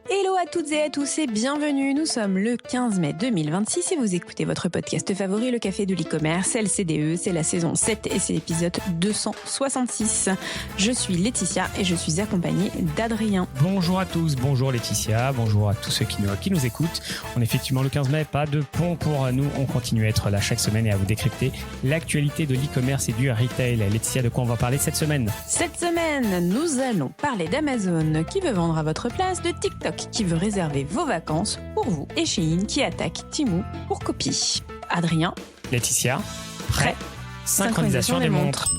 Hello à toutes et à tous et bienvenue, nous sommes le 15 mai 2026 et vous écoutez votre podcast favori, le Café de l'e-commerce, LCDE, c'est la saison 7 et c'est l'épisode 266. Je suis Laetitia et je suis accompagnée d'Adrien. Bonjour à tous, bonjour Laetitia, bonjour à tous ceux qui nous écoutent. On est effectivement le 15 mai, pas de pont pour nous, on continue à être là chaque semaine et à vous décrypter l'actualité de l'e-commerce et du retail. Laetitia, de quoi on va parler cette semaine ? Cette semaine, nous allons parler d'Amazon qui veut vendre à votre place, de TikTok qui veut réserver vos vacances pour vous et Shein qui attaque Temu pour copie. Adrien. Laetitia, prêt ? Synchronisation des montres.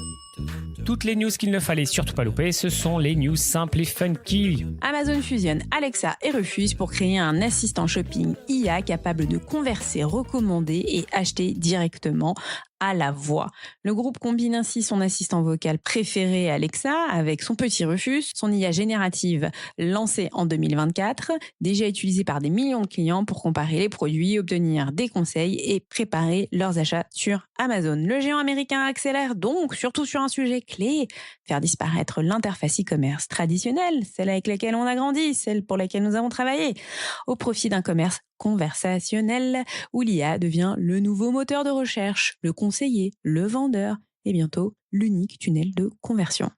Toutes les news qu'il ne fallait surtout pas louper, ce sont les news simples et funky. Amazon fusionne Alexa et Rufus pour créer un assistant shopping IA capable de converser, recommander et acheter directement à la voix. Le groupe combine ainsi son assistant vocal préféré Alexa avec son petit Rufus, son IA générative lancée en 2024, déjà utilisée par des millions de clients pour comparer les produits, obtenir des conseils et préparer leurs achats sur Amazon. Le géant américain accélère donc, surtout sur un sujet clé, faire disparaître l'interface e-commerce traditionnelle, celle avec laquelle on a grandi, celle pour laquelle nous avons travaillé, au profit d'un commerce conversationnel où l'IA devient le nouveau moteur de recherche, le conseiller, le vendeur et bientôt l'unique tunnel de conversion.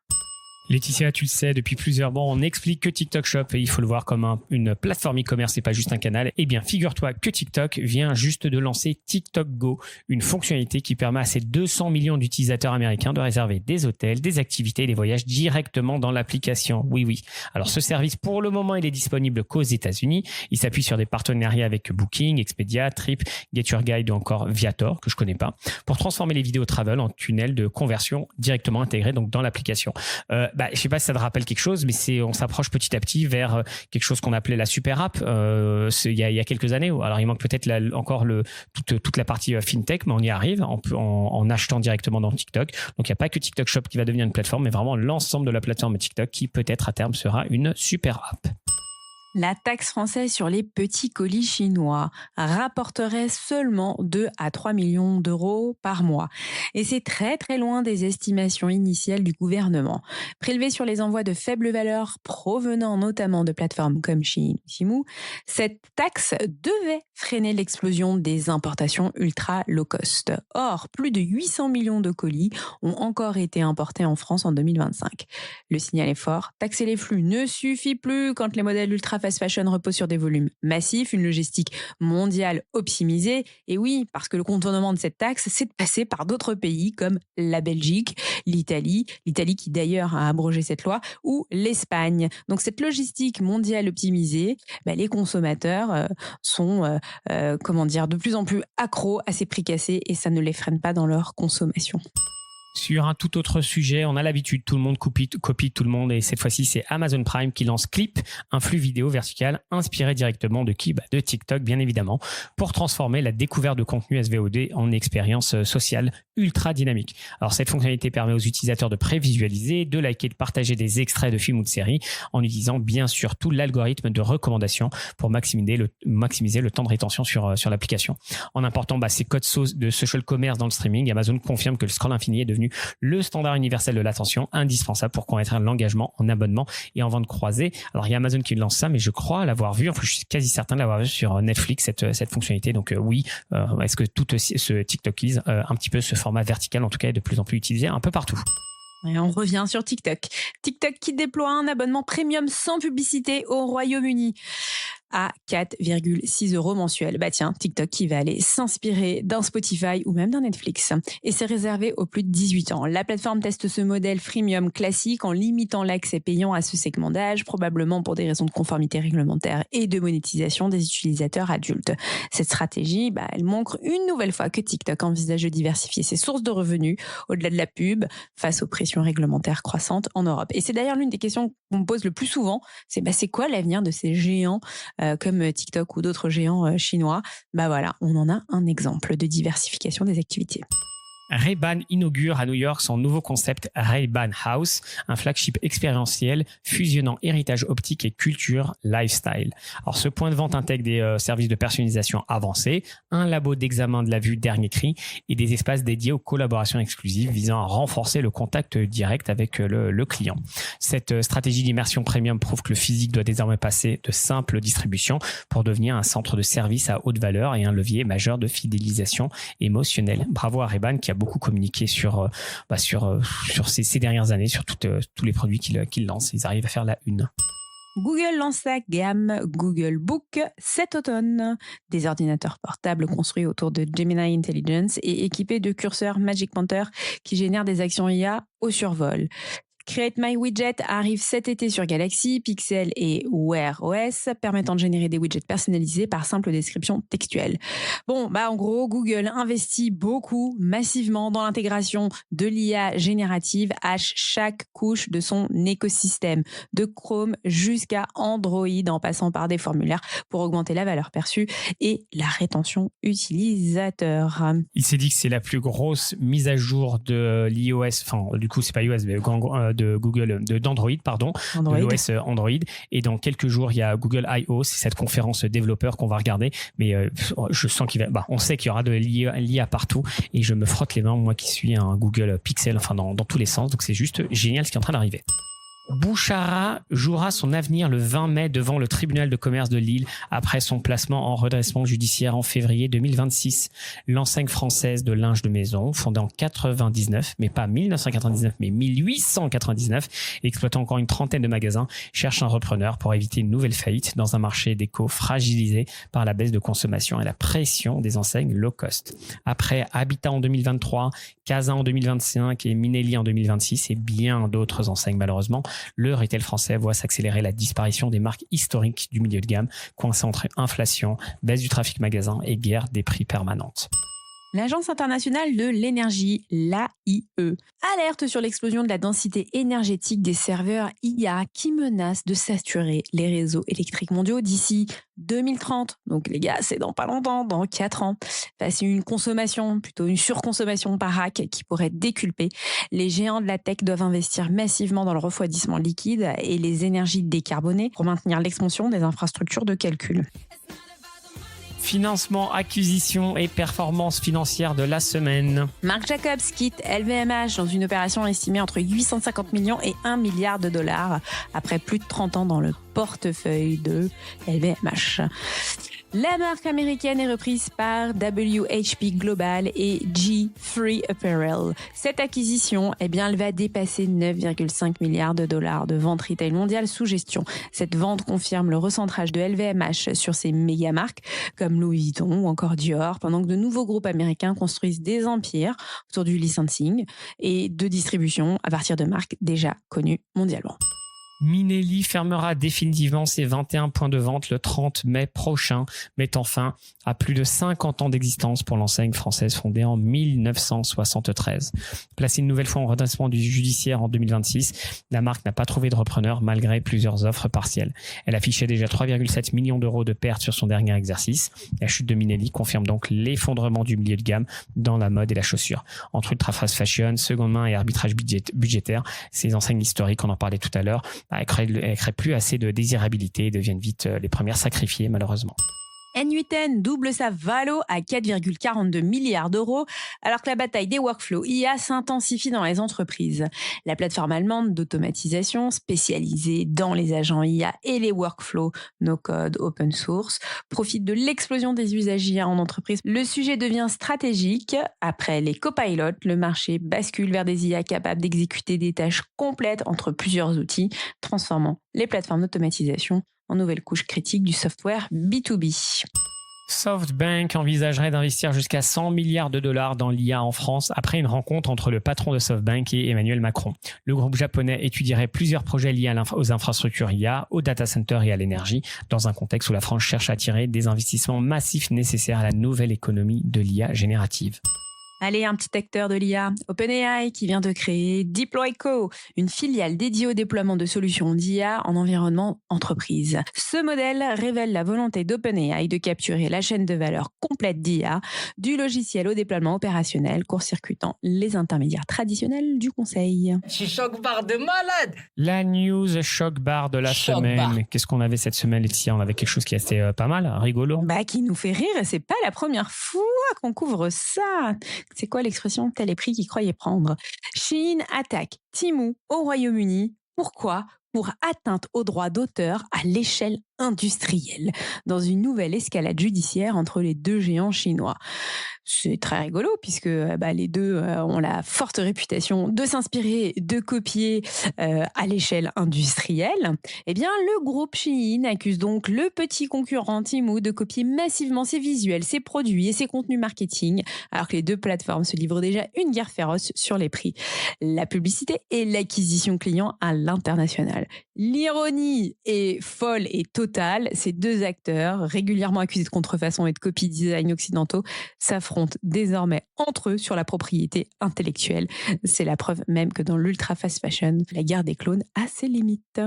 Laetitia, tu le sais, depuis plusieurs mois, on explique que TikTok Shop, et il faut le voir comme une plateforme e-commerce et pas juste un canal. Eh bien, figure-toi que TikTok vient juste de lancer TikTok Go, une fonctionnalité qui permet à ses 200 millions d'utilisateurs américains de réserver des hôtels, des activités et des voyages directement dans l'application. Oui. Alors, ce service, pour le moment, il est disponible qu'aux États-Unis. Il s'appuie sur des partenariats avec Booking, Expedia, Trip, Get Your Guide ou encore Viator, que je connais pas, pour transformer les vidéos travel en tunnel de conversion directement intégrés donc dans l'application. Je sais pas si ça te rappelle quelque chose, mais on s'approche petit à petit vers quelque chose qu'on appelait la super app il y a quelques années. Alors il manque peut-être encore toute la partie fintech, mais on y arrive en achetant directement dans TikTok. Donc il n'y a pas que TikTok Shop qui va devenir une plateforme, mais vraiment l'ensemble de la plateforme TikTok qui peut-être à terme sera une super app. La taxe française sur les petits colis chinois rapporterait seulement 2 à 3 millions d'euros par mois. Et c'est très très loin des estimations initiales du gouvernement. Prélevée sur les envois de faible valeur provenant notamment de plateformes comme Shein ou Temu, cette taxe devait freiner l'explosion des importations ultra low cost. Or, plus de 800 millions de colis ont encore été importés en France en 2025. Le signal est fort, taxer les flux ne suffit plus quand les modèles ultra fast fashion repose sur des volumes massifs, une logistique mondiale optimisée. Et oui, parce que le contournement de cette taxe, c'est de passer par d'autres pays comme la Belgique, l'Italie qui d'ailleurs a abrogé cette loi, ou l'Espagne. Donc cette logistique mondiale optimisée, les consommateurs sont de plus en plus accros à ces prix cassés et ça ne les freine pas dans leur consommation. Sur un tout autre sujet, on a l'habitude, tout le monde copie tout le monde et cette fois-ci, c'est Amazon Prime qui lance Clip, un flux vidéo vertical inspiré directement de qui ? De TikTok, bien évidemment, pour transformer la découverte de contenu SVOD en expérience sociale ultra dynamique. Alors, cette fonctionnalité permet aux utilisateurs de prévisualiser, de liker, de partager des extraits de films ou de séries en utilisant bien sûr tout l'algorithme de recommandation pour maximiser le temps de rétention sur l'application. En important ces codes de social commerce dans le streaming, Amazon confirme que le scroll infini est devenu le standard universel de l'attention, indispensable pour convertir l'engagement en abonnement et en vente croisée. Alors, il y a Amazon qui lance ça, mais je crois l'avoir vu, je suis quasi certain de l'avoir vu sur Netflix, cette fonctionnalité. Donc oui, est-ce que tout ce TikTokise un petit peu ce format vertical, en tout cas, est de plus en plus utilisé un peu partout. Et on revient sur TikTok. TikTok qui déploie un abonnement premium sans publicité au Royaume-Uni à 4,6 € mensuels. Tiens, TikTok qui va aller s'inspirer d'un Spotify ou même d'un Netflix. Et c'est réservé aux plus de 18 ans. La plateforme teste ce modèle freemium classique en limitant l'accès payant à ce segment d'âge, probablement pour des raisons de conformité réglementaire et de monétisation des utilisateurs adultes. Cette stratégie, elle montre une nouvelle fois que TikTok envisage de diversifier ses sources de revenus au-delà de la pub face aux pressions réglementaires croissantes en Europe. Et c'est d'ailleurs l'une des questions qu'on me pose le plus souvent, c'est quoi l'avenir de ces géants comme TikTok ou d'autres géants chinois? On en a un exemple de diversification des activités. Ray-Ban inaugure à New York son nouveau concept Ray-Ban House, un flagship expérientiel fusionnant héritage optique et culture lifestyle. Alors, ce point de vente intègre des services de personnalisation avancés, un labo d'examen de la vue dernier cri et des espaces dédiés aux collaborations exclusives visant à renforcer le contact direct avec le client. Cette stratégie d'immersion premium prouve que le physique doit désormais passer de simple distribution pour devenir un centre de service à haute valeur et un levier majeur de fidélisation émotionnelle. Bravo à Ray-Ban qui a beaucoup communiqué sur ces dernières années, sur tous les produits qu'ils lancent. Ils arrivent à faire la une. Google lance sa gamme Google Book cet automne. Des ordinateurs portables construits autour de Gemini Intelligence et équipés de curseurs Magic Panther qui génèrent des actions IA au survol. Create My Widget arrive cet été sur Galaxy, Pixel et Wear OS, permettant de générer des widgets personnalisés par simple description textuelle. En gros, Google investit beaucoup, massivement dans l'intégration de l'IA générative à chaque couche de son écosystème, de Chrome jusqu'à Android, en passant par des formulaires pour augmenter la valeur perçue et la rétention utilisateur. Il s'est dit que c'est la plus grosse mise à jour de l'iOS, enfin, du coup, c'est pas iOS, mais de Google, d'Android, pardon, de l'OS Android. Et dans quelques jours, il y a Google I.O., c'est cette conférence développeur qu'on va regarder. Mais je sens on sait qu'il y aura de l'IA partout. Et je me frotte les mains, moi qui suis un Google Pixel, enfin dans tous les sens. Donc c'est juste génial ce qui est en train d'arriver. Bouchara jouera son avenir le 20 mai devant le tribunal de commerce de Lille après son placement en redressement judiciaire en février 2026. L'enseigne française de linge de maison, fondée en 99, mais pas 1999, mais 1899, exploitant encore une trentaine de magasins, cherche un repreneur pour éviter une nouvelle faillite dans un marché déco fragilisé par la baisse de consommation et la pression des enseignes low cost. Après Habitat en 2023, Casa en 2025 et Minelli en 2026 et bien d'autres enseignes malheureusement, le retail français voit s'accélérer la disparition des marques historiques du milieu de gamme, coincées entre inflation, baisse du trafic magasin et guerre des prix permanente. L'Agence internationale de l'énergie, l'AIE, alerte sur l'explosion de la densité énergétique des serveurs IA qui menacent de saturer les réseaux électriques mondiaux d'ici 2030. Donc les gars, c'est dans pas longtemps, dans 4 ans. C'est une surconsommation par rack qui pourrait déculper. Les géants de la tech doivent investir massivement dans le refroidissement liquide et les énergies décarbonées pour maintenir l'expansion des infrastructures de calcul. Financement, acquisition et performance financière de la semaine. Marc Jacobs quitte LVMH dans une opération estimée entre 850 millions et 1 milliard de dollars après plus de 30 ans dans le portefeuille de LVMH. La marque américaine est reprise par WHP Global et G3 Apparel. Cette acquisition, elle va dépasser 9,5 milliards de dollars de vente retail mondiale sous gestion. Cette vente confirme le recentrage de LVMH sur ses méga marques comme Louis Vuitton ou encore Dior, pendant que de nouveaux groupes américains construisent des empires autour du licensing et de distribution à partir de marques déjà connues mondialement. Minelli fermera définitivement ses 21 points de vente le 30 mai prochain, mettant fin à plus de 50 ans d'existence pour l'enseigne française fondée en 1973. Placée une nouvelle fois en redressement du judiciaire en 2026, la marque n'a pas trouvé de repreneur malgré plusieurs offres partielles. Elle affichait déjà 3,7 millions d'euros de pertes sur son dernier exercice. La chute de Minelli confirme donc l'effondrement du milieu de gamme dans la mode et la chaussure. Entre ultra fast fashion, seconde main et arbitrage budgétaire, ces enseignes historiques, on en parlait tout à l'heure, elles créent plus assez de désirabilité et deviennent vite les premières sacrifiées malheureusement. N8N double sa valo à 4,42 milliards d'euros, alors que la bataille des workflows IA s'intensifie dans les entreprises. La plateforme allemande d'automatisation spécialisée dans les agents IA et les workflows no-code open source profite de l'explosion des usages IA en entreprise. Le sujet devient stratégique. Après les copilotes, le marché bascule vers des IA capables d'exécuter des tâches complètes entre plusieurs outils, transformant les plateformes d'automatisation en nouvelle couche critique du software B2B. SoftBank envisagerait d'investir jusqu'à 100 milliards de dollars dans l'IA en France après une rencontre entre le patron de SoftBank et Emmanuel Macron. Le groupe japonais étudierait plusieurs projets liés aux infrastructures IA, aux data centers et à l'énergie, dans un contexte où la France cherche à attirer des investissements massifs nécessaires à la nouvelle économie de l'IA générative. Allez, un petit acteur de l'IA, OpenAI qui vient de créer DeployCo, une filiale dédiée au déploiement de solutions d'IA en environnement entreprise. Ce modèle révèle la volonté d'OpenAI de capturer la chaîne de valeur complète d'IA, du logiciel au déploiement opérationnel, court-circuitant les intermédiaires traditionnels du conseil. Je suis choc barre de malade. La news choc bar de la Choc semaine. bar. Qu'est-ce qu'on avait cette semaine, Laetitia? On avait quelque chose qui était pas mal, rigolo. Qui nous fait rire et c'est pas la première fois qu'on couvre ça. C'est quoi l'expression tel est pris qui croyait prendre? Shein attaque Temu au Royaume-Uni. Pourquoi? Pour atteinte aux droits d'auteur à l'échelle industrielle, dans une nouvelle escalade judiciaire entre les deux géants chinois. C'est très rigolo puisque les deux ont la forte réputation de s'inspirer, de copier à l'échelle industrielle. Eh bien, le groupe Shein accuse donc le petit concurrent Temu de copier massivement ses visuels, ses produits et ses contenus marketing, alors que les deux plateformes se livrent déjà une guerre féroce sur les prix, la publicité et l'acquisition client à l'international. L'ironie est folle et totale. Ces deux acteurs, régulièrement accusés de contrefaçon et de copie design occidentaux, s'affrontent désormais entre eux sur la propriété intellectuelle. C'est la preuve même que dans l'ultra fast fashion, la guerre des clones a ses limites.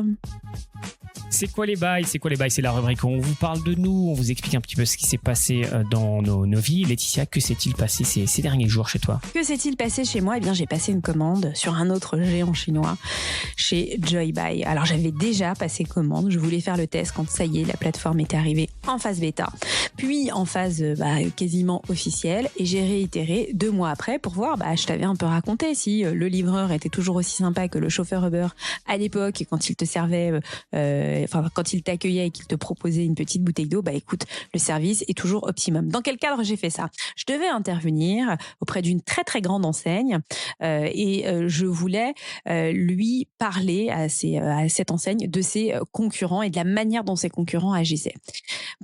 C'est quoi les bails? C'est la rubrique où on vous parle de nous, on vous explique un petit peu ce qui s'est passé dans nos vies. Laetitia, que s'est-il passé ces derniers jours chez toi? Que s'est-il passé chez moi? Eh bien, j'ai passé une commande sur un autre géant chinois, chez Joybuy. Alors, j'avais déjà passé commande. Je voulais faire le test quand, ça y est, la plateforme était arrivée en phase bêta, puis en phase quasiment officielle. Et j'ai réitéré 2 mois après pour voir, je t'avais un peu raconté, si le livreur était toujours aussi sympa que le chauffeur Uber à l'époque, quand il te servait, quand il t'accueillait et qu'il te proposait une petite bouteille d'eau, écoute, le service est toujours optimum. Dans quel cadre j'ai fait ça? Je devais intervenir auprès d'une très très grande enseigne et je voulais lui parler à cette enseigne de ses concurrents et de la manière dont ses concurrents agissaient.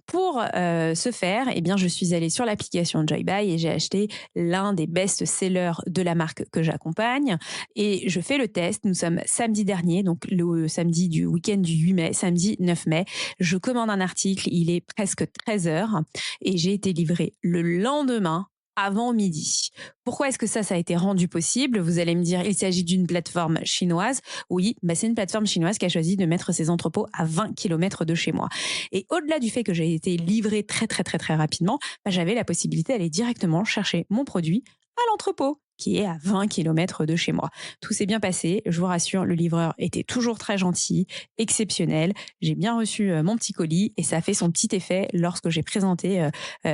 Pour ce faire, eh bien, je suis allée sur l'application Joybuy et j'ai acheté l'un des best-sellers de la marque que j'accompagne et je fais le test. Nous sommes samedi dernier, donc le samedi du week-end du 8 mai, samedi 9 mai. Je commande un article, il est presque 13h et j'ai été livrée le lendemain avant midi. Pourquoi est-ce que ça a été rendu possible? Vous allez me dire, il s'agit d'une plateforme chinoise. Oui, c'est une plateforme chinoise qui a choisi de mettre ses entrepôts à 20 km de chez moi. Et au-delà du fait que j'ai été livrée très, très, très, très rapidement, j'avais la possibilité d'aller directement chercher mon produit à l'entrepôt, qui est à 20 km de chez moi. Tout s'est bien passé, je vous rassure, le livreur était toujours très gentil, exceptionnel. J'ai bien reçu mon petit colis et ça a fait son petit effet lorsque j'ai présenté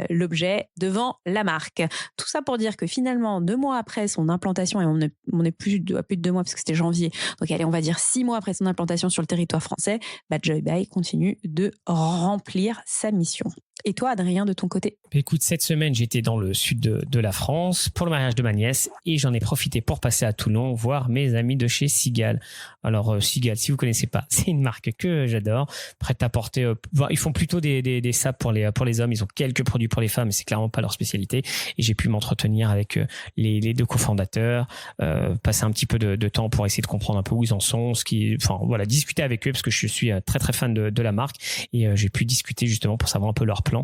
l'objet devant la marque. Tout ça pour dire que finalement, 2 mois après son implantation, et on est plus de 2 mois parce que c'était janvier, donc allez, on va dire 6 mois après son implantation sur le territoire français, Joybuy continue de remplir sa mission. Et toi, Adrien, de ton côté? Écoute, cette semaine, j'étais dans le sud de la France pour le mariage de ma nièce et j'en ai profité pour passer à Toulon voir mes amis de chez Sigal. Alors, Sigal, si vous connaissez pas, c'est une marque que j'adore, prête à porter. Ils font plutôt des sapes pour les hommes. Ils ont quelques produits pour les femmes, mais c'est clairement pas leur spécialité. Et j'ai pu m'entretenir avec les 2 cofondateurs, passer un petit peu de temps pour essayer de comprendre un peu où ils en sont, discuter avec eux parce que je suis très très fan de la marque et j'ai pu discuter justement pour savoir un peu leur plan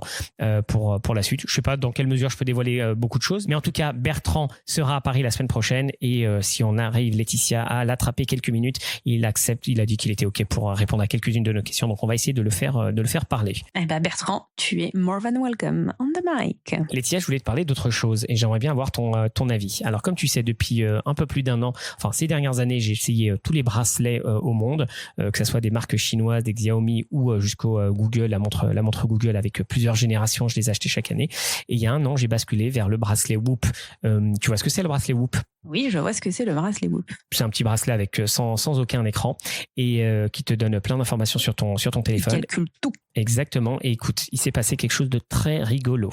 pour la suite. Je sais pas dans quelle mesure je peux dévoiler beaucoup de choses, mais en tout cas, Bertrand sera à Paris la semaine prochaine et si on arrive, Laetitia, à l'attraper quelques minutes, il accepte, il a dit qu'il était OK pour répondre à quelques-unes de nos questions, donc on va essayer de le faire parler. Bertrand, tu es more than welcome on the mic. Laetitia, je voulais te parler d'autre chose et j'aimerais bien avoir ton avis. Alors comme tu sais, depuis un peu plus d'1 an, ces dernières années, j'ai essayé tous les bracelets au monde, que ce soit des marques chinoises, des Xiaomi ou jusqu'au Google, la montre Google avec plusieurs générations, je les ai achetés chaque année. Et il y a 1 an, j'ai basculé vers le bracelet Whoop. Tu vois ce que c'est le bracelet Whoop? Oui, je vois ce que c'est le bracelet Whoop. C'est un petit bracelet avec sans aucun écran et qui te donne plein d'informations sur ton téléphone. Il calcule tout. Exactement. Et écoute, il s'est passé quelque chose de très rigolo.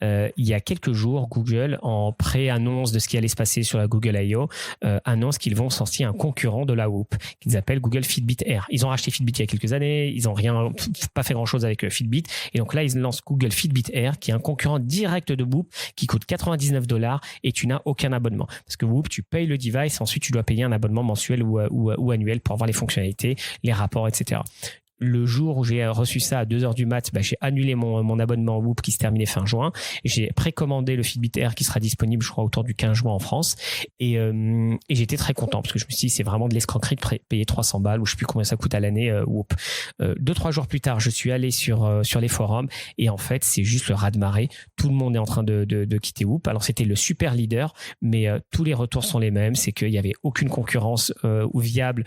Il y a quelques jours, Google, en pré-annonce de ce qui allait se passer sur la Google I.O., annonce qu'ils vont sortir un concurrent de la Whoop qu'ils appellent Google Fitbit Air. Ils ont racheté Fitbit il y a quelques années. Ils n'ont pas fait grand-chose avec Fitbit. Et donc là, ils lancent Google Fitbit Air, qui est un concurrent direct de Whoop, qui coûte $99 et tu n'as aucun abonnement. Parce que Whoop, tu payes le device, ensuite tu dois payer un abonnement mensuel ou annuel pour avoir les fonctionnalités, les rapports, etc. le jour où j'ai reçu ça à 2h du mat, j'ai annulé mon abonnement Whoop qui se terminait fin juin. J'ai précommandé le Fitbit Air qui sera disponible, je crois, autour du 15 juin en France. Et j'étais très content parce que je me suis dit, c'est vraiment de l'escroquerie de payer 300 balles ou je sais plus combien ça coûte à l'année, Whoop. 2-3 jours plus tard, je suis allé sur les forums et en fait, c'est juste le raz-de-marée. Tout le monde est en train de quitter Whoop. Alors, c'était le super leader, mais tous les retours sont les mêmes. C'est qu'il n'y avait aucune concurrence ou viable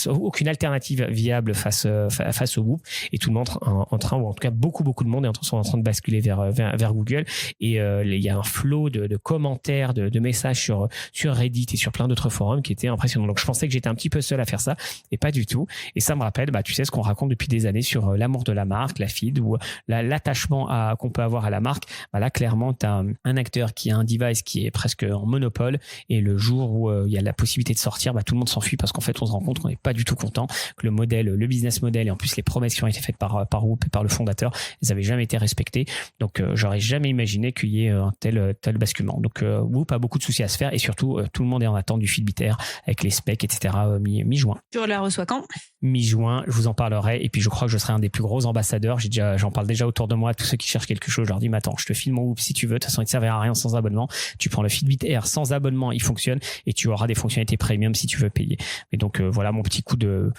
aucune alternative viable face au Whoop, et tout le monde en train, ou en tout cas beaucoup de monde sont en train de basculer vers Google, et il y a un flot de commentaires, de messages sur Reddit et sur plein d'autres forums qui étaient impressionnants. Donc je pensais que j'étais un petit peu seul à faire ça, et pas du tout. Et ça me rappelle, tu sais, ce qu'on raconte depuis des années sur l'amour de la marque, la feed, ou l'attachement qu'on peut avoir à la marque. Là, clairement, tu as un acteur qui a un device qui est presque en monopole, et le jour où il y a la possibilité de sortir, tout le monde s'enfuit parce qu'en fait, on se rend compte qu'on n'est pas du tout content, que le business model et en plus les promesses qui ont été faites par Whoop et par le fondateur, elles n'avaient jamais été respectées. Donc, j'aurais jamais imaginé qu'il y ait un tel basculement. Donc, Whoop a beaucoup de soucis à se faire, et surtout, tout le monde est en attente du Fitbit Air avec les specs, etc. mi-juin. Tu la reçois quand ? Mi-juin, je vous en parlerai, et puis je crois que je serai un des plus gros ambassadeurs. J'en parle déjà autour de moi à tous ceux qui cherchent quelque chose. Je leur dis, mais attends, je te file mon Whoop si tu veux, de toute façon il ne te servira à rien sans abonnement. Tu prends le Fitbit Air sans abonnement, il fonctionne, et tu auras des fonctionnalités premium si tu veux payer. Et donc voilà mon petit coup de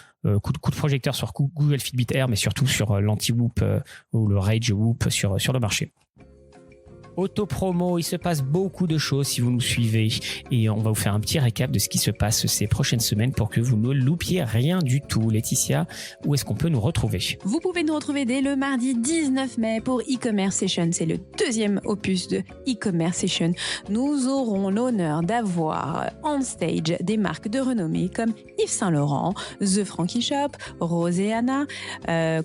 projecteur sur Google Fitbit Air, mais surtout sur l'anti-Whoop ou le Rage Whoop sur le marché. Auto-promo, il se passe beaucoup de choses si vous nous suivez, et on va vous faire un petit récap de ce qui se passe ces prochaines semaines pour que vous ne loupiez rien du tout. Laetitia, où est-ce qu'on peut nous retrouver ? Vous pouvez nous retrouver dès le mardi 19 mai pour e-commerce session. C'est le deuxième opus de e-commerce session. Nous aurons l'honneur d'avoir on stage des marques de renommée comme Yves Saint Laurent, The Frankie Shop, Roséana,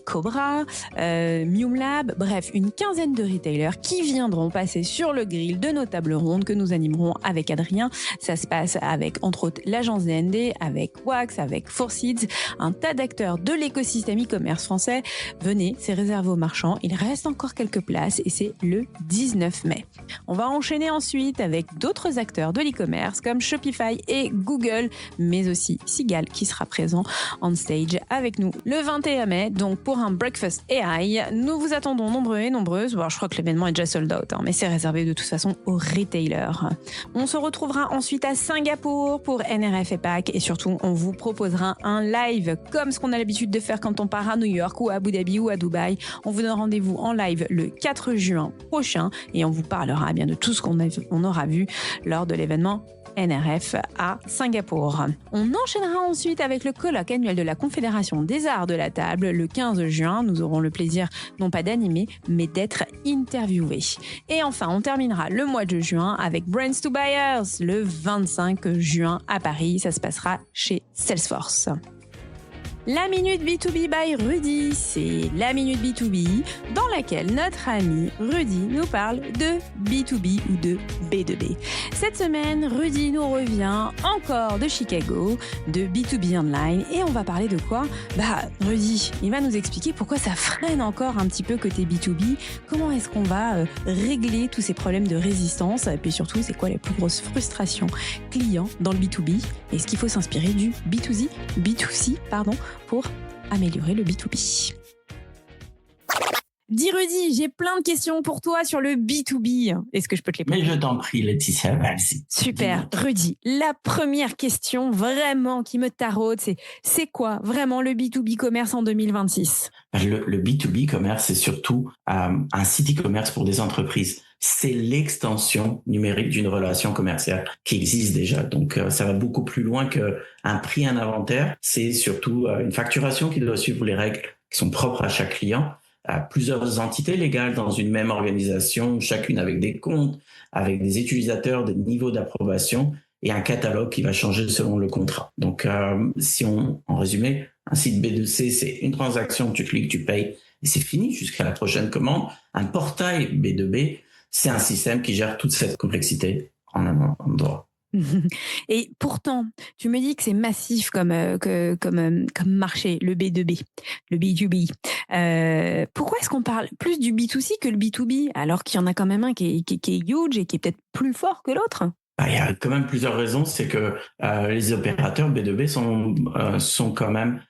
Cobra, Mium Lab, bref, une quinzaine de retailers qui viendront passer sur le grill de nos tables rondes que nous animerons avec Adrien. Ça se passe avec, entre autres, l'agence DND, avec Wax, avec Fourseeds, un tas d'acteurs de l'écosystème e-commerce français. Venez, c'est réservé aux marchands. Il reste encore quelques places et c'est le 19 mai. On va enchaîner ensuite avec d'autres acteurs de l'e-commerce comme Shopify et Google, mais aussi Sigal qui sera présent on stage avec nous le 21 mai. Donc pour un Breakfast AI, nous vous attendons nombreux et nombreuses. Bon, je crois que l'événement est déjà sold out, mais c'est réservé de toute façon aux retailers. On se retrouvera ensuite à Singapour pour NRF EPAC, et surtout on vous proposera un live comme ce qu'on a l'habitude de faire quand on part à New York ou à Abu Dhabi ou à Dubaï. On vous donne rendez-vous en live le 4 juin prochain et on vous parlera bien de tout ce qu'on aura vu lors de l'événement NRF à Singapour. On enchaînera ensuite avec le colloque annuel de la Confédération des Arts de la Table le 15 juin. Nous aurons le plaisir non pas d'animer, mais d'être interviewés. Et enfin, on terminera le mois de juin avec Brands to Buyers le 25 juin à Paris. Ça se passera chez Salesforce. La Minute B2B by Rudy, c'est la Minute B2B dans laquelle notre ami Rudy nous parle de B2B ou de B2B. Cette semaine, Rudy nous revient encore de Chicago, de B2B Online, et on va parler de quoi ? Rudy, il va nous expliquer pourquoi ça freine encore un petit peu côté B2B, comment est-ce qu'on va régler tous ces problèmes de résistance, et puis surtout, c'est quoi les plus grosses frustrations clients dans le B2B, et est-ce qu'il faut s'inspirer du B2C, pour améliorer le B2B. Dis Rudy, j'ai plein de questions pour toi sur le B2B. Est-ce que je peux te les poser ? Mais je t'en prie, Laetitia, vas-y. Super. Rudy, la première question vraiment qui me taraude, c'est quoi vraiment le B2B commerce en 2026 ? Le B2B commerce, c'est surtout un site e-commerce pour des entreprises. C'est l'extension numérique d'une relation commerciale qui existe déjà. Donc, ça va beaucoup plus loin qu'un prix, un inventaire. C'est surtout une facturation qui doit suivre les règles qui sont propres à chaque client. Plusieurs entités légales dans une même organisation, chacune avec des comptes, avec des utilisateurs, des niveaux d'approbation et un catalogue qui va changer selon le contrat. Donc, si en résumé, un site B2C, c'est une transaction, tu cliques, tu payes et c'est fini jusqu'à la prochaine commande. Un portail B2B, c'est un système qui gère toute cette complexité en un endroit. Et pourtant, tu me dis que c'est massif comme marché, le B2B, le B2B. Pourquoi est-ce qu'on parle plus du B2C que le B2B, alors qu'il y en a quand même un qui est huge et qui est peut-être plus fort que l'autre ? Il y a quand même plusieurs raisons. C'est que les opérateurs B2B sont quand même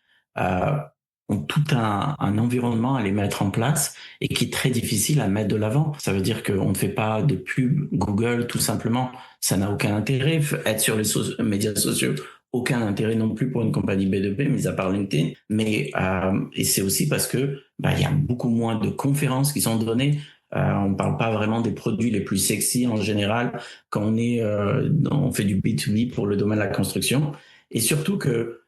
ont tout un environnement à les mettre en place et qui est très difficile à mettre de l'avant. Ça veut dire qu'on ne fait pas de pub Google tout simplement. Ça n'a aucun intérêt. Être sur les médias sociaux, aucun intérêt non plus pour une compagnie B2B, mis à part LinkedIn. Mais et c'est aussi parce que il y a beaucoup moins de conférences qui sont données. On ne parle pas vraiment des produits les plus sexy en général quand on fait du B2B pour le domaine de la construction. Et surtout que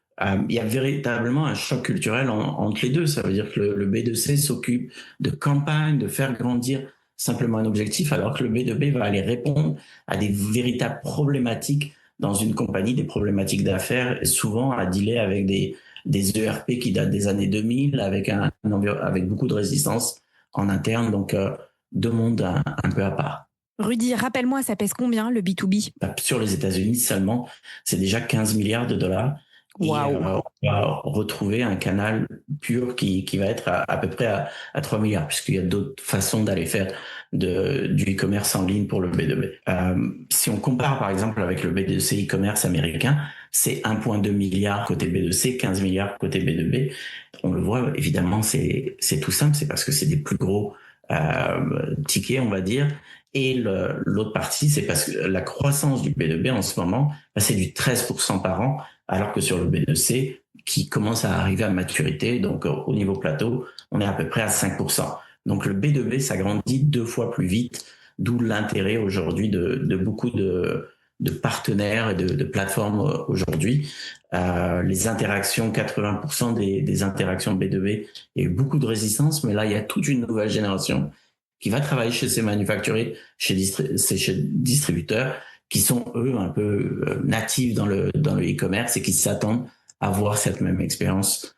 il y a véritablement un choc culturel entre les deux. Ça veut dire que le B2C s'occupe de campagnes, de faire grandir simplement un objectif, alors que le B2B va aller répondre à des véritables problématiques dans une compagnie, des problématiques d'affaires, souvent à dealer avec des ERP qui datent des années 2000, avec beaucoup de résistance en interne, donc deux mondes un peu à part. Rudy, rappelle-moi, ça pèse combien le B2B? Sur les États-Unis seulement, c'est déjà 15 milliards de dollars. Wow. Et on va retrouver un canal pur qui va être à peu près à 3 milliards, puisqu'il y a d'autres façons d'aller faire du e-commerce en ligne pour le B2B. Si on compare par exemple avec le B2C e-commerce américain, c'est 1,2 milliard côté B2C, 15 milliards côté B2B. On le voit, évidemment, c'est tout simple, c'est parce que c'est des plus gros tickets, on va dire. Et l'autre partie, c'est parce que la croissance du B2B en ce moment, c'est du 13% par an, alors que sur le B2C, qui commence à arriver à maturité, donc au niveau plateau, on est à peu près à 5%. Donc le B2B, ça grandit 2 fois plus vite, d'où l'intérêt aujourd'hui de beaucoup de partenaires et de plateformes aujourd'hui. Les interactions, 80% des interactions B2B, il y a eu beaucoup de résistance, mais là, il y a toute une nouvelle génération qui va travailler chez ces manufacturiers, chez distributeurs, qui sont eux un peu natifs dans le e-commerce et qui s'attendent à voir cette même expérience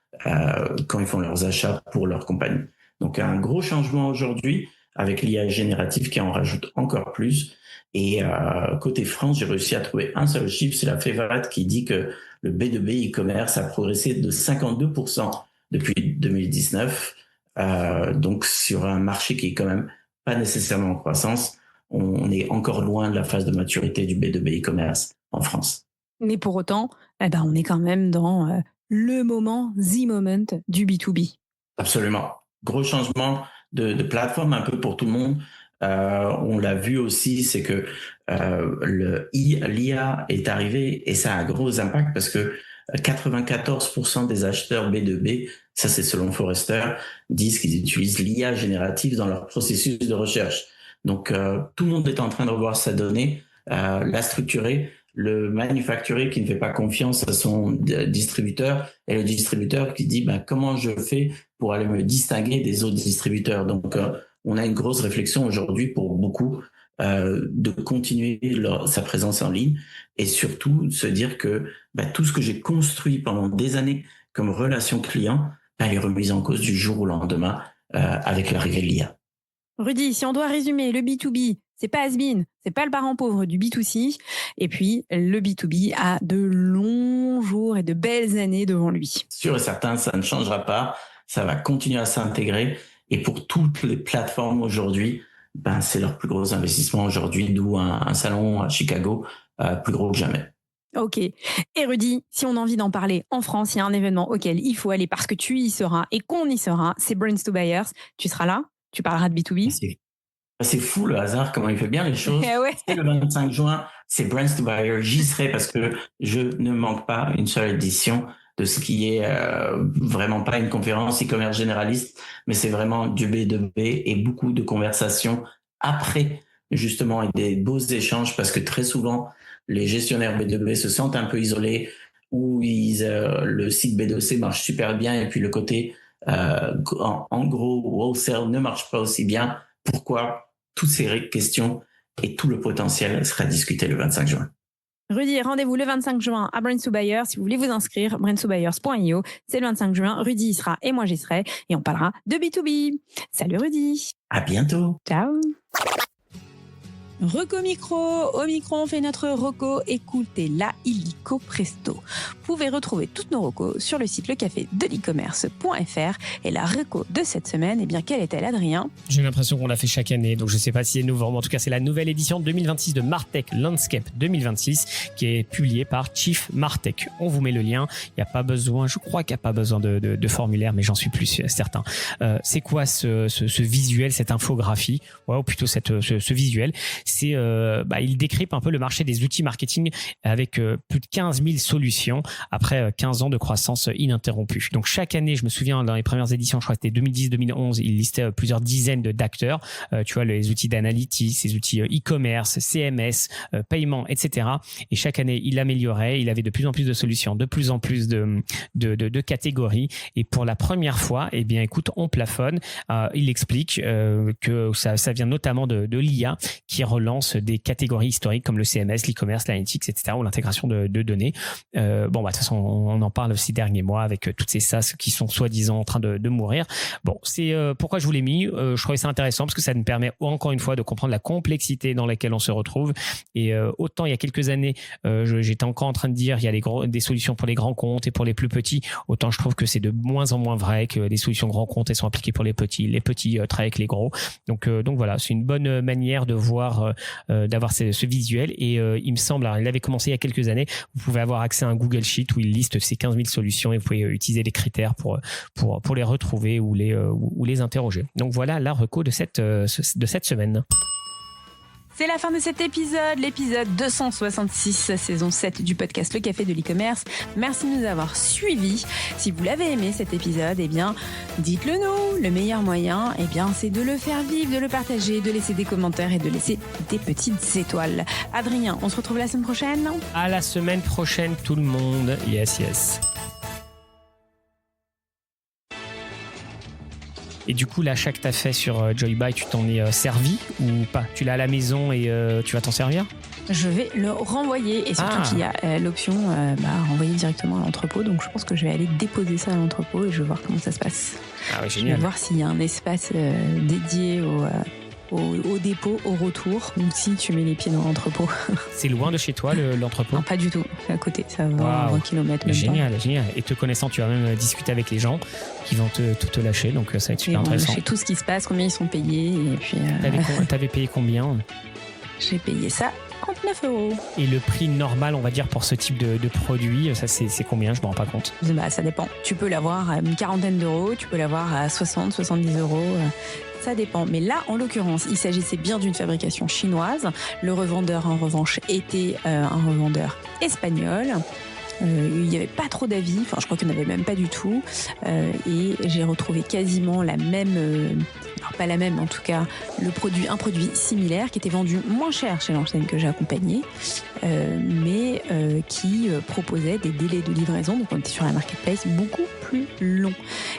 quand ils font leurs achats pour leur compagnie. Donc un gros changement aujourd'hui avec l'IA générative qui en rajoute encore plus. Et côté France, j'ai réussi à trouver un seul chiffre, c'est la Fevaret qui dit que le B2B e-commerce a progressé de 52% depuis 2019. Donc sur un marché qui est quand même pas nécessairement en croissance, on est encore loin de la phase de maturité du B2B e-commerce en France. Mais pour autant, on est quand même dans le moment, the moment du B2B. Absolument. Gros changement de plateforme un peu pour tout le monde. On l'a vu aussi, c'est que l'IA est arrivé et ça a un gros impact parce que 94% des acheteurs B2B, ça c'est selon Forrester, disent qu'ils utilisent l'IA générative dans leur processus de recherche. Donc tout le monde est en train de revoir sa donnée, la structurer, le manufacturier qui ne fait pas confiance à son distributeur et le distributeur qui dit comment je fais pour aller me distinguer des autres distributeurs. Donc on a une grosse réflexion aujourd'hui pour beaucoup de continuer sa présence en ligne et surtout se dire que tout ce que j'ai construit pendant des années comme relation client est remis en cause du jour au lendemain avec l'arrivée de l'IA. Rudy, si on doit résumer, le B2B, c'est pas has-been, c'est pas le parent pauvre du B2C. Et puis, le B2B a de longs jours et de belles années devant lui. Sûr et certain, ça ne changera pas. Ça va continuer à s'intégrer. Et pour toutes les plateformes aujourd'hui, c'est leur plus gros investissement aujourd'hui, d'où un salon à Chicago plus gros que jamais. Ok. Et Rudy, si on a envie d'en parler en France, il y a un événement auquel il faut aller parce que tu y seras et qu'on y sera, c'est Brands to Buyers. Tu seras là? Tu parleras de B2B? C'est fou le hasard, comment il fait bien les choses. Ouais. C'est le 25 juin, c'est Brands to Buyers. J'y serai parce que je ne manque pas une seule édition de ce qui est vraiment pas une conférence e-commerce généraliste, mais c'est vraiment du B2B et beaucoup de conversations après, justement, et des beaux échanges parce que très souvent, les gestionnaires B2B se sentent un peu isolés ou le site B2C marche super bien et puis le côté en gros wholesale ne marche pas aussi bien. Pourquoi? Toutes ces questions et tout le potentiel sera discuté le 25 juin. Rudy, rendez-vous le 25 juin à Brands to Buyers. Si vous voulez vous inscrire, brandstobuyers.io. C'est le 25 juin. Rudy y sera et moi j'y serai. Et on parlera de B2B. Salut Rudy. À bientôt. Ciao. Reco micro, au micro on fait notre reco, écoutez la illico presto. Vous pouvez retrouver toutes nos recos sur le site lecafé-de-l'e-commerce.fr et la reco de cette semaine, eh bien quelle est-elle Adrien ? J'ai l'impression qu'on l'a fait chaque année, donc je ne sais pas si c'est nouveau, mais en tout cas c'est la nouvelle édition 2026 de Martech Landscape 2026 qui est publiée par Chief Martech. On vous met le lien, il n'y a pas besoin, je crois qu'il n'y a pas besoin de formulaire, mais j'en suis plus certain. C'est quoi ce visuel, cette infographie, ou plutôt ce visuel? C'est il décrypte un peu le marché des outils marketing avec plus de 15 000 solutions après 15 ans de croissance ininterrompue. Donc chaque année, je me souviens dans les premières éditions, je crois que c'était 2010-2011, il listait plusieurs dizaines d'acteurs, tu vois, les outils d'analytics, les outils e-commerce, CMS, paiement, etc. Et chaque année, il améliorait, il avait de plus en plus de solutions, de plus en plus de catégories. Et pour la première fois, eh bien, écoute, on plafonne. Il explique que ça vient notamment de l'IA qui relance des catégories historiques comme le CMS, l'e-commerce, l'analytics, etc. ou l'intégration de données. De toute façon, on en parle ces derniers mois avec toutes ces SaaS qui sont soi-disant en train de mourir. Bon, c'est pourquoi je vous l'ai mis. Je trouvais ça intéressant parce que ça nous permet encore une fois de comprendre la complexité dans laquelle on se retrouve. Et autant il y a quelques années, j'étais encore en train de dire il y a des solutions pour les grands comptes et pour les plus petits. Autant je trouve que c'est de moins en moins vrai que les solutions grands comptes elles sont appliquées pour les petits travaillent avec les gros. Donc voilà, c'est une bonne manière de voir, d'avoir ce visuel. Et il me semble, alors il avait commencé il y a quelques années, vous pouvez avoir accès à un Google Sheet où il liste ces 15 000 solutions et vous pouvez utiliser les critères pour les retrouver ou les interroger. Donc voilà la reco de cette semaine. C'est la fin de cet épisode, l'épisode 266, saison 7 du podcast Le Café de l'e-commerce. Merci de nous avoir suivis. Si vous l'avez aimé cet épisode, eh bien, dites-le nous. Le meilleur moyen, eh bien, c'est de le faire vivre, de le partager, de laisser des commentaires et de laisser des petites étoiles. Adrien, on se retrouve la semaine prochaine. À la semaine prochaine, tout le monde. Yes. Et du coup, l'achat que tu as fait sur Joybuy, tu t'en es servi ou pas? Tu l'as à la maison et tu vas t'en servir? Je vais le renvoyer et surtout qu'il y a l'option renvoyer directement à l'entrepôt. Donc je pense que je vais aller déposer ça à l'entrepôt et je vais voir comment ça se passe. Ah ouais, je génial. vais voir s'il y a un espace dédié au dépôt, au retour, ou si tu mets les pieds dans l'entrepôt. C'est loin de chez toi l'entrepôt? Non, pas du tout, c'est à côté, ça va 20 km. Génial. Et te connaissant, tu vas même discuter avec les gens qui vont te lâcher, donc ça va être super intéressant. Je sais tout ce qui se passe, combien ils sont payés, et puis... T'avais payé combien? J'ai payé ça 39 €. Et le prix normal, on va dire, pour ce type de produit, ça c'est combien? Je me rends pas compte. Ça dépend. Tu peux l'avoir à une quarantaine d'euros, tu peux l'avoir à 60, 70 €. Ça dépend. Mais là, en l'occurrence, il s'agissait bien d'une fabrication chinoise. Le revendeur, en revanche, était un revendeur espagnol. Il n'y avait pas trop d'avis, je crois qu'il n'y en avait même pas du tout, et j'ai retrouvé quasiment la même, alors pas la même en tout cas, un produit similaire qui était vendu moins cher chez l'enseigne que j'ai accompagnée, mais qui proposait des délais de livraison, donc on était sur la marketplace, beaucoup plus longs.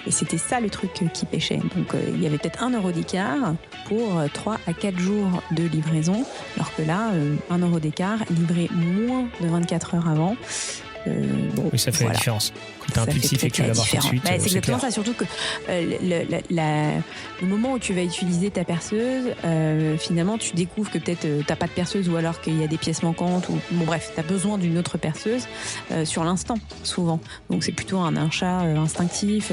Et c'était ça le truc qui pêchait. Donc il y avait peut-être 1 € d'écart pour 3 à 4 jours de livraison, alors que là, 1 € d'écart livré moins de 24 heures avant. Oui, ça fait la différence. Quand t'es impulsif et que tu veux l'avoir tout de suite. C'est exactement ça, surtout que le moment où tu vas utiliser ta perceuse, finalement tu découvres que peut-être t'as pas de perceuse ou alors qu'il y a des pièces manquantes ou bref, t'as besoin d'une autre perceuse sur l'instant souvent. Donc c'est plutôt un achat instinctif,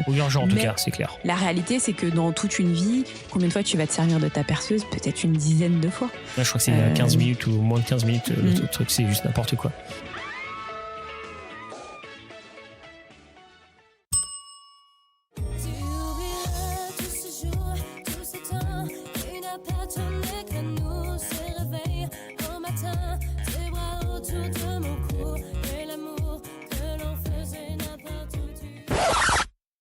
ou urgent en tout cas, c'est clair. La réalité, c'est que dans toute une vie, combien de fois tu vas te servir de ta perceuse? Peut-être une dizaine de fois. Là, je crois que c'est 15 minutes ou moins de 15 minutes. Le truc, c'est juste n'importe quoi. Tu oublieras tout ce jour, tout ce temps, tu n'as pas ton écran.